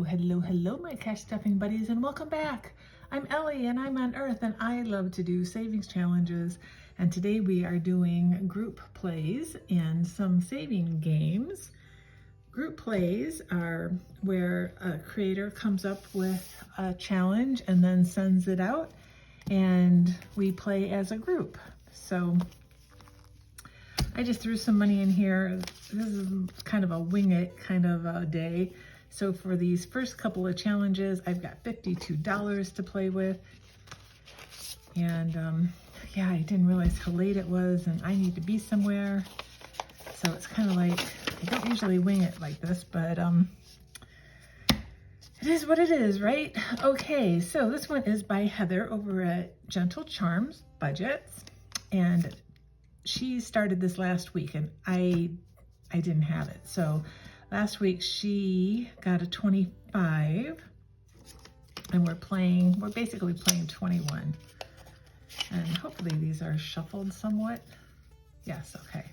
Hello, my cash stuffing buddies, and welcome back. I'm Ellie, and I'm on Earth, and I love to do savings challenges. And today we are doing group plays and some saving games. Group plays are where a creator comes up with a challenge and then sends it out, and we play as a group. So I just threw some money in here. This is kind of a wing it kind of a day. So for these first couple of challenges, I've got $52 to play with. And yeah, I didn't realize how late it was and I need to be somewhere. So it's kind of like, I don't usually wing it like this, but it is what it is, right? Okay, so this one is by Heather over at Gentle Charms Budgets. And she started this last week and I didn't have it. So last week she got a 25 and we're basically playing 21. And hopefully these are shuffled somewhat. Yes, okay.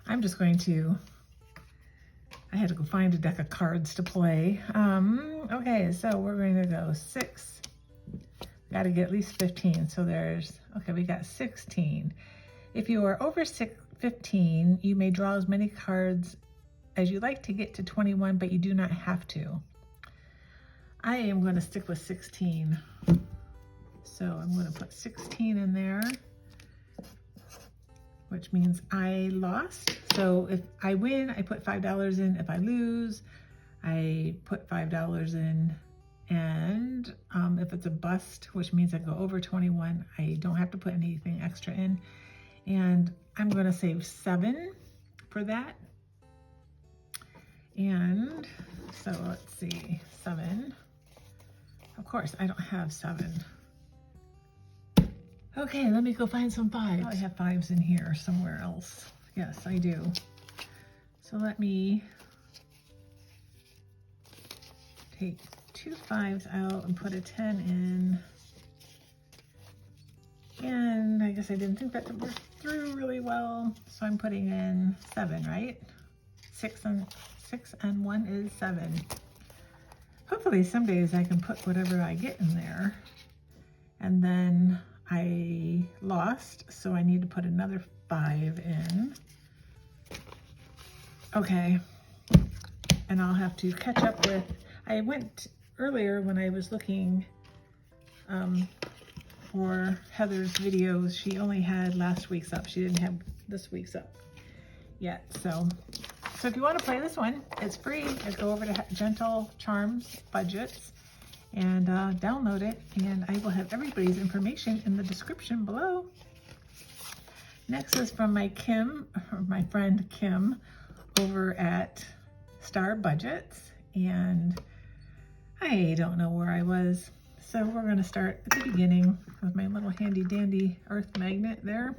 I'm just going to, I had to go find a deck of cards to play. Okay, so we're going to go 6. Got to get at least 15. So there's, okay, we got 16. If you are over 15, you may draw as many cards as you like to get to 21, but you do not have to. I am going to stick with 16. So I'm going to put 16 in there, which means I lost. So if I win, I put $5 in. If I lose, I put $5 in. And if it's a bust, which means I go over 21, I don't have to put anything extra in. And I'm going to save 7 for that. And so let's see, 7. Of course, I don't have 7. Okay, let me go find some 5s. I have 5s in here somewhere else. Yes, I do. So let me take 2 5s out and put a 10 in. And I guess I didn't think that would work through really well. So I'm putting in 7, right? 6 and 1 is 7. Hopefully some days I can put whatever I get in there. And then I lost, so I need to put another 5 in. Okay. And I'll have to catch up with, I went earlier when I was looking for Heather's videos. She only had last week's up. She didn't have this week's up yet. So if you want to play this one, it's free. Just go over to Gentle Charms Budgets and download it, and I will have everybody's information in the description below. Next is from my friend Kim over at Star Budgets, and I don't know where I was. So we're going to start at the beginning with my little handy dandy earth magnet there.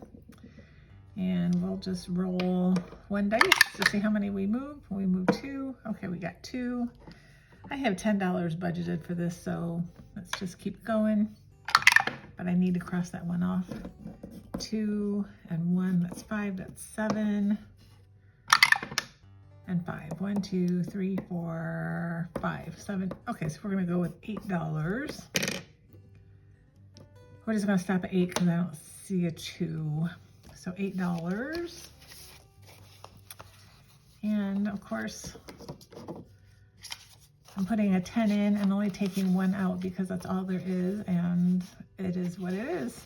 And we'll just roll 1 dice to see how many we move. We move 2. Okay, we got 2. I have $10 budgeted for this, so let's just keep going. But I need to cross that one off. 2 and 1, that's 5, that's 7. And 5. 1, 2, 3, 4, 5, 7. Okay, so we're gonna go with $8. We're just gonna stop at 8 because I don't see a 2. So $8. And of course, I'm putting a 10 in and only taking 1 out because that's all there is, and it is what it is.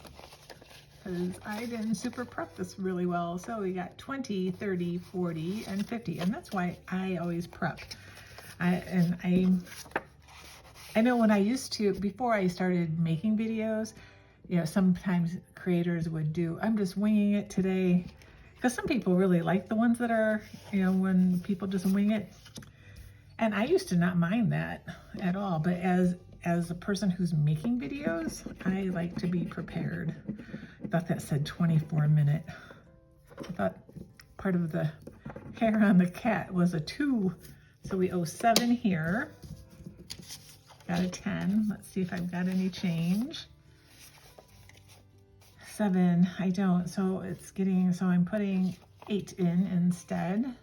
Because I didn't super prep this really well. So we got 20, 30, 40, and 50. And that's why I always prep. I know when I used to, before I started making videos, you know, sometimes creators would do, I'm just winging it today. Because some people really like the ones that are, you know, when people just wing it. And I used to not mind that at all. But as a person who's making videos, I like to be prepared. I thought that said 24-minute. I thought part of the hair on the cat was a 2. So we owe 7 here. Got a 10. Let's see if I've got any change. 7, I don't. So it's getting, so I'm putting 8 in instead.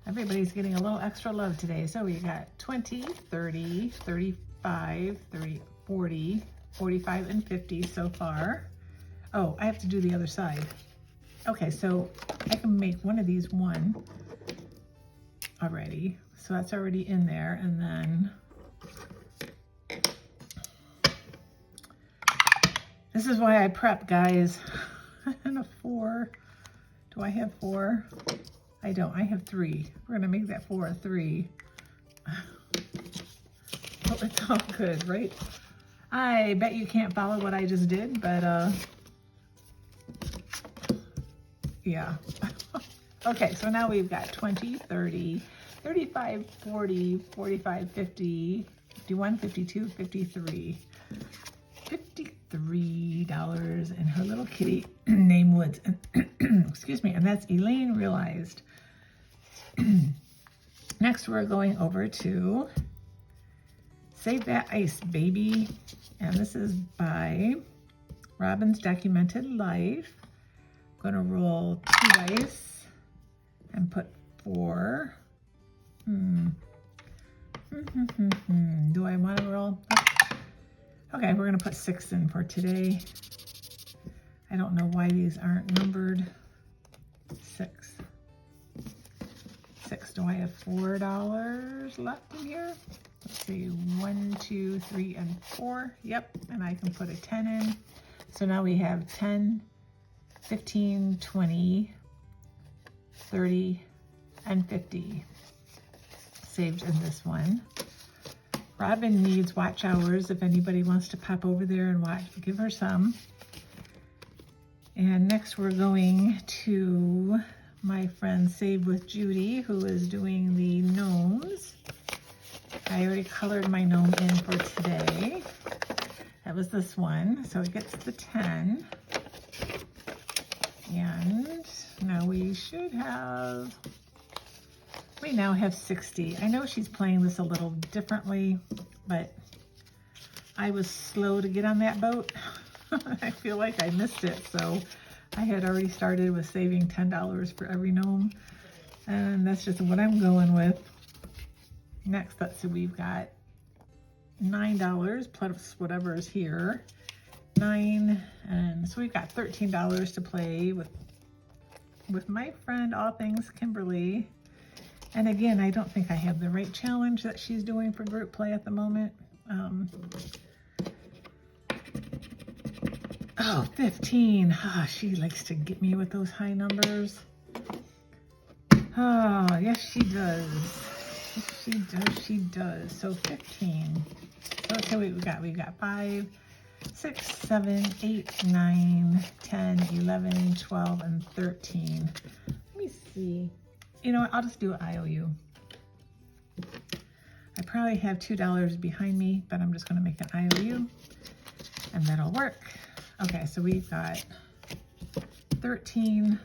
Everybody's getting a little extra love today. So we got 20, 30, 35, 30, 40, 45, and 50 so far. Oh, I have to do the other side. Okay, so I can make one of these 1 already. So that's already in there. And then this is why I prep, guys. And a 4. Do I have 4? I don't. I have 3. We're going to make that 4 a 3. Oh, it's all good, right? I bet you can't follow what I just did, but yeah. Okay, so now we've got 20, 30, 35, 40, 45, 50, 51, 52, 53. $53 and her little kitty named Woods. Excuse me, and that's Elaine Realized. Next, we're going over to Save That Ice, Baby. And this is by Robin's Documented Life. I'm going to roll 2 dice and put 4. Do I want to roll? Okay, we're going to put 6 in for today. I don't know why these aren't numbered. 6. Do I have $4 left in here? Let's see, 1, 2, 3, and 4. Yep, and I can put a 10 in. So now we have 10, 15, 20, 30, and 50 saved in this one. Robin needs watch hours if anybody wants to pop over there and watch, give her some. And next we're going to my friend Save with Judy, who is doing the gnomes. I already colored my gnome in for today. That was this one, so it gets the 10. And now we should have, we now have 60. I know she's playing this a little differently, but I was slow to get on that boat. I feel like I missed it, so I had already started with saving $10 for every gnome, and that's just what I'm going with. Next, let's see, we've got $9 plus whatever is here. 9, and so we've got $13 to play with my friend All Things Kimberly. And again, I don't think I have the right challenge that she's doing for group play at the moment. Oh, 15. Oh, she likes to get me with those high numbers. Oh, yes, she does. Yes, she does. She does. So 15. Okay, we've got 5, 6, 7, 8, 9, 10, 11, 12, and 13. Let me see. You know what? I'll just do an IOU. I probably have $2 behind me, but I'm just going to make an IOU, and that'll work. Okay, so we've got 13,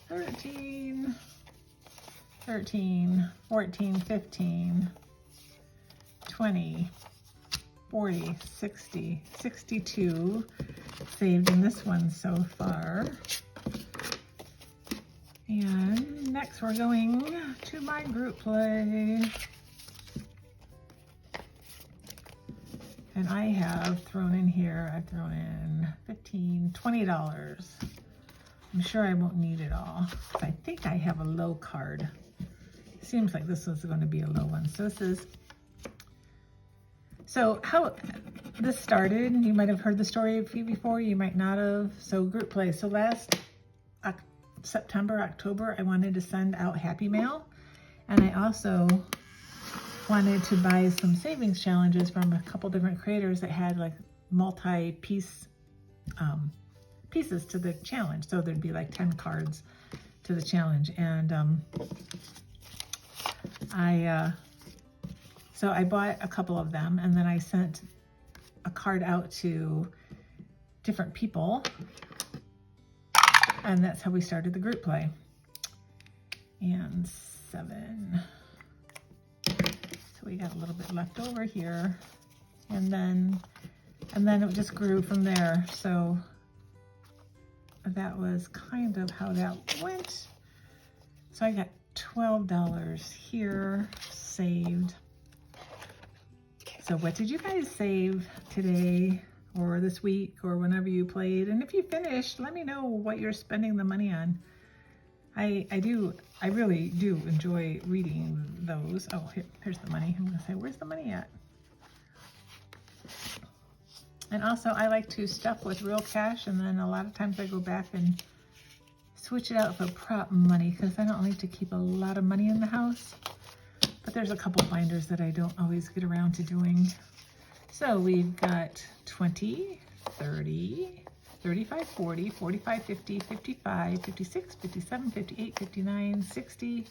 13, 13, 14, 15, 20, 40, 60, 62 saved in this one so far. And next we're going to my group play. And I have thrown in here, I've thrown in $15, $20. I'm sure I won't need it all. I think I have a low card. Seems like this was going to be a low one. So this is, so how this started, you might have heard the story before, you might not have. So group play. So last September, October, I wanted to send out Happy Mail. And I also wanted to buy some savings challenges from a couple different creators that had like multi-piece pieces to the challenge. So there'd be like 10 cards to the challenge. And so I bought a couple of them, and then I sent a card out to different people. And that's how we started the group play. And 7. So we got a little bit left over here. And then it just grew from there. So that was kind of how that went. So I got $12 here saved. So what did you guys save today or this week or whenever you played? And if you finished, let me know what you're spending the money on. I really do enjoy reading those. Oh, here's the money. I'm gonna say, where's the money at? And also I like to stuff with real cash, and then a lot of times I go back and switch it out for prop money because I don't like to keep a lot of money in the house. But there's a couple binders that I don't always get around to doing. So we've got 20, 30, 35, 40, 45, 50, 55, 56, 57, 58, 59, 60,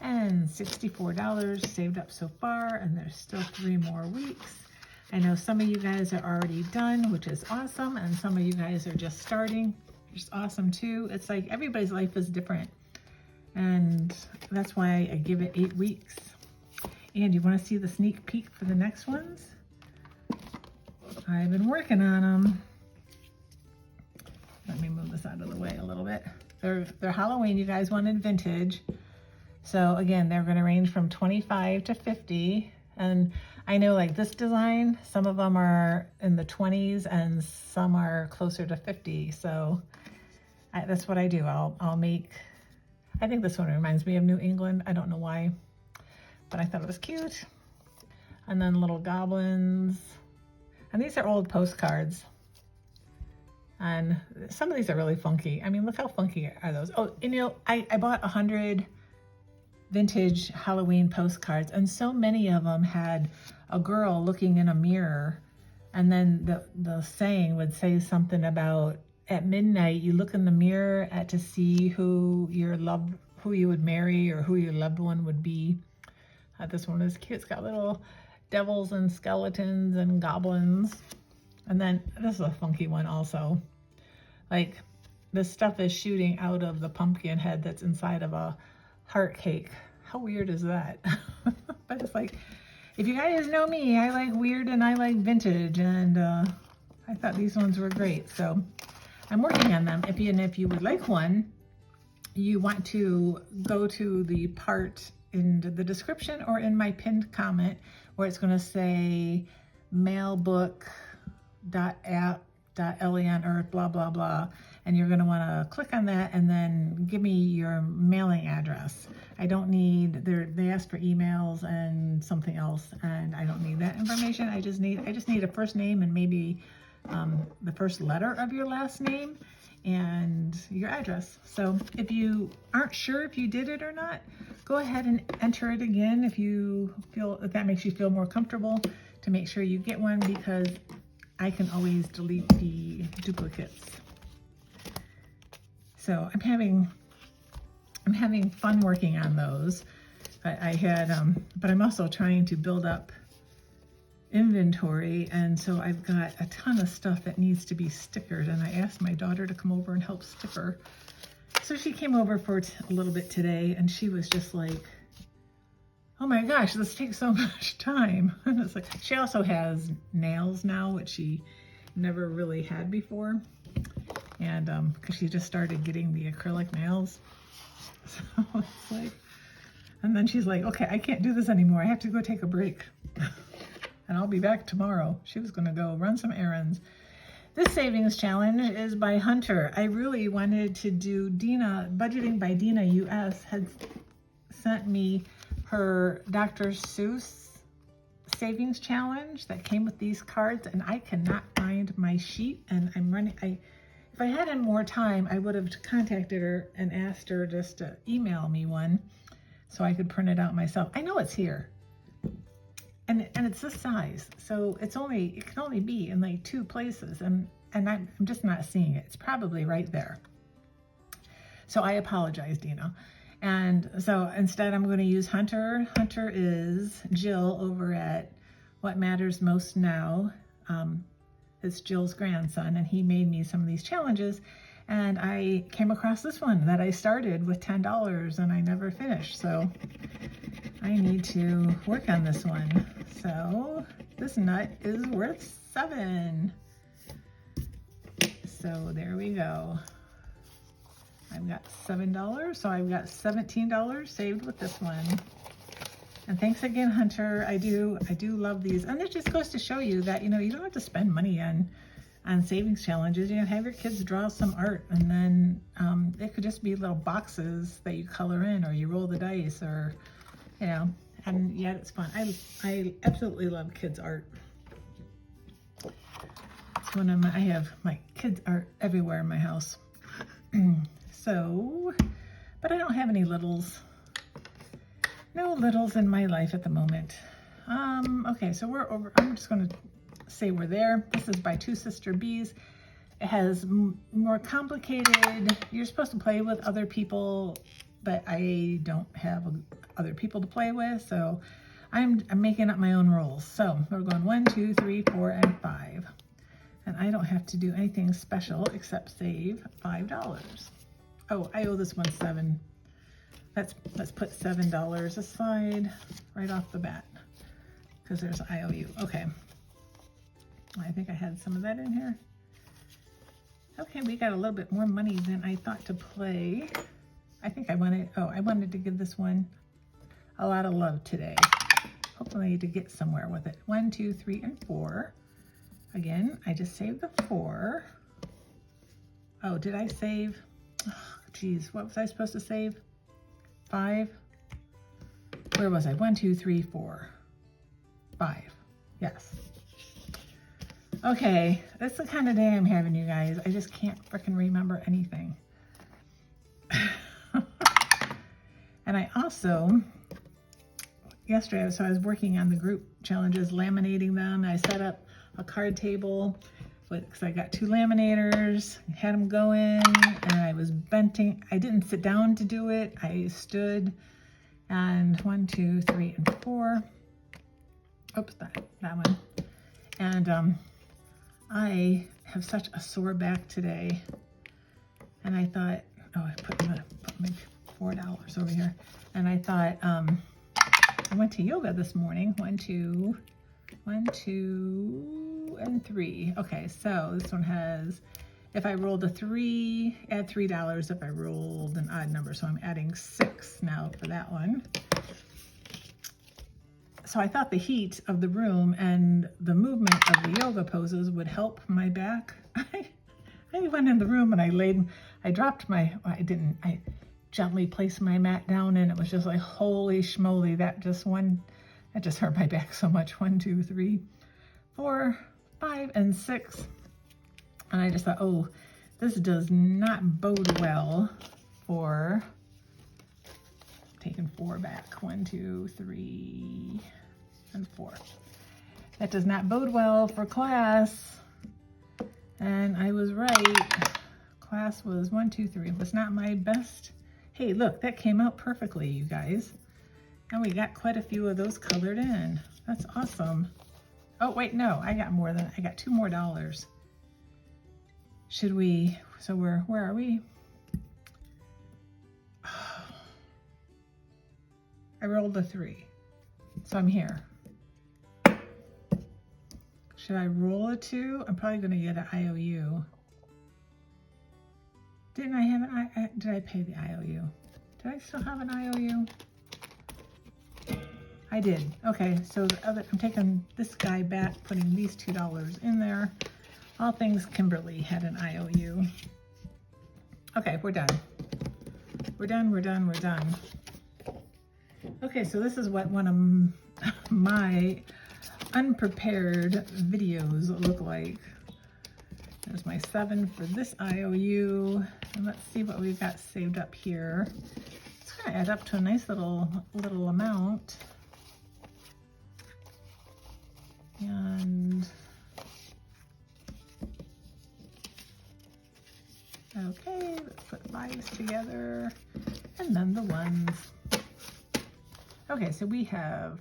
and $64 saved up so far, and there's still 3 more weeks. I know some of you guys are already done, which is awesome, and some of you guys are just starting, which is awesome too. It's like everybody's life is different, and that's why I give it 8 weeks. And you want to see the sneak peek for the next ones? I've been working on them. Let me move this out of the way a little bit. They're Halloween. You guys wanted vintage. So again, they're going to range from 25 to 50. And I know like this design, some of them are in the 20s and some are closer to 50. So that's what I do. I'll make, I think this one reminds me of New England. I don't know why, but I thought it was cute. And then little goblins. And these are old postcards. And some of these are really funky. I mean, look how funky are those. Oh, and you know, I bought 100 vintage Halloween postcards, and so many of them had a girl looking in a mirror, and then the saying would say something about at midnight you look in the mirror to see who you would marry or who your loved one would be. This one is cute. It's got little devils and skeletons and goblins. And then this is a funky one also. Like this stuff is shooting out of the pumpkin head that's inside of a heart cake. How weird is that? But it's like, if you guys know me, I like weird and I like vintage, and I thought these ones were great. So I'm working on them. If you would like one, you want to go to the part in the description or in my pinned comment where it's going to say mailbook.app.Ellie On Earth, blah, blah, blah. And you're going to want to click on that and then give me your mailing address. I don't need, they ask for emails and something else, and I don't need that information. I just need a first name and maybe the first letter of your last name and your address. So if you aren't sure if you did it or not, go ahead and enter it again if that makes you feel more comfortable, to make sure you get one, because I can always delete the duplicates. So I'm having fun working on those. But I'm also trying to build up inventory, and so I've got a ton of stuff that needs to be stickered, and I asked my daughter to come over and help sticker. So she came over for a little bit today, and she was just like, oh my gosh, this takes so much time. And it's like, she also has nails now, which she never really had before. And because she just started getting the acrylic nails. So it's like, and then she's like, okay, I can't do this anymore. I have to go take a break. And I'll be back tomorrow. She was going to go run some errands. This savings challenge is by Hunter. I really wanted to do Dina, Budgeting by Dina US had sent me her Dr. Seuss savings challenge that came with these cards, and I cannot find my sheet, and I'm running. If I had more time, I would have contacted her and asked her just to email me one so I could print it out myself. I know it's here. And it's this size, so it can only be in like 2 places, and I'm just not seeing it. It's probably right there. So I apologize, Dina. And so instead I'm going to use Hunter. Hunter is Jill over at What Matters Most Now. It's Jill's grandson, and he made me some of these challenges, and I came across this one that I started with $10 and I never finished. So I need to work on this one. So this nut is worth $7. So there we go. I've got $7, so I've got $17 saved with this one. And thanks again, Hunter. I do love these. And it just goes to show you that, you know, you don't have to spend money on savings challenges. You know, have your kids draw some art, and then it could just be little boxes that you color in, or you roll the dice, or, you know, and yet it's fun. I absolutely love kids art. It's one of my, I have my kids art everywhere in my house. So, but I don't have any littles. No littles in my life at the moment. Okay, so we're over. I'm just going to say we're there. This is by Two Sister Bees. It has more complicated. You're supposed to play with other people, but I don't have other people to play with, so I'm making up my own rules. So we're going 1, 2, 3, 4, and 5. And I don't have to do anything special except save $5. Oh, I owe this one $7. Let's put $7 aside right off the bat, because there's IOU. Okay. I think I had some of that in here. Okay, we got a little bit more money than I thought to play. I think I wanted to give this one a lot of love today. Hopefully to get somewhere with it. 1, 2, 3, and 4. Again, I just saved the 4. Oh, did I save? Oh, geez, what was I supposed to save? 5? Where was I? 1, 2, 3, 4, 5. Yes. Okay, that's the kind of day I'm having, you guys. I just can't freaking remember anything. And I also, yesterday, so I was working on the group challenges, laminating them. I set up a card table because I got 2 laminators, had them going, and I was benting. I didn't sit down to do it. I stood, and 1, 2, 3, and 4. Oops, that one. And I have such a sore back today, and I thought, oh, I put my $4 over here, and I thought, I went to yoga this morning. 1, 2, and 3. Okay, so this one has, if I rolled a 3, add $3 if I rolled an odd number. So I'm adding 6 now for that one. So I thought the heat of the room and the movement of the yoga poses would help my back. I went in the room and I gently placed my mat down, and it was just like, holy schmoly, that just hurt my back so much. 1, 2, 3, 4, 5, and 6. And I just thought, oh, this does not bode well for taking 4 back. 1, 2, 3, and 4. That does not bode well for class. And I was right. Class was 1, 2, 3. It was not my best. Hey, look, that came out perfectly, you guys. And we got quite a few of those colored in. That's awesome. Oh, wait, no, I got $2 more. Should we, so where are we? I rolled a 3, so I'm here. Should I roll a 2? I'm probably gonna get an IOU. Didn't I have an did I pay the IOU? Did I still have an IOU? I did. Okay, so I'm taking this guy back, putting these $2 in there. All things Kimberly had an IOU. Okay, we're done. We're done. Okay, so this is what one of my unprepared videos look like. There's my 7 for this IOU, and let's see what we've got saved up here. It's gonna add up to a nice little amount. And okay, let's put 5s together, and then the 1s. Okay, so we have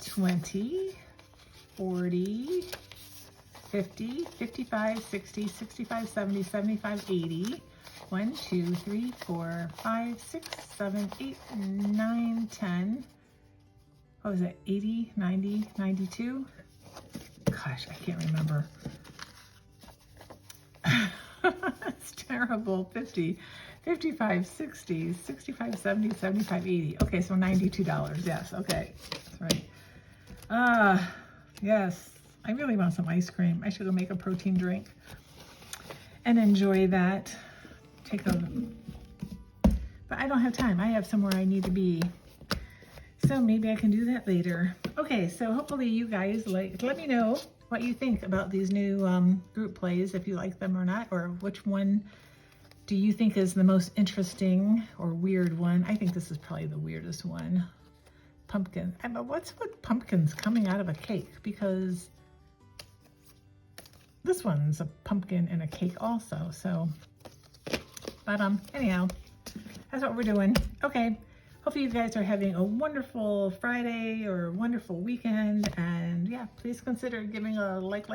20, 40, 50, 55, 60, 65, 70, 75, 80. 1, 2, 3, 4, 5, 6, 7, 8, 9, 10. What was it? 80, 90, 92? Gosh, I can't remember. It's terrible. 50, 55, 60, 65, 70, 75, 80. Okay, so $92. Yes, okay. That's right. Yes. I really want some ice cream. I should go make a protein drink and enjoy that. But I don't have time. I have somewhere I need to be. So maybe I can do that later. Okay, so hopefully you guys let me know what you think about these new group plays, if you like them or not, or which one do you think is the most interesting or weird one. I think this is probably the weirdest one. Pumpkin. What's with pumpkins coming out of a cake? Because this one's a pumpkin and a cake also. So, but anyhow, that's what we're doing. Okay. Hopefully you guys are having a wonderful Friday or a wonderful weekend. And yeah, please consider giving a like,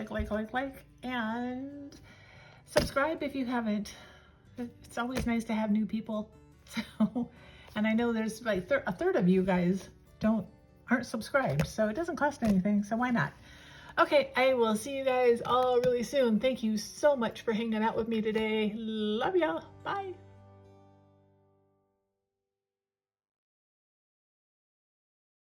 and subscribe if you haven't. It's always nice to have new people. So, and I know there's like a third of you guys aren't subscribed, so it doesn't cost anything. So why not? Okay, I will see you guys all really soon. Thank you so much for hanging out with me today. Love y'all. Bye.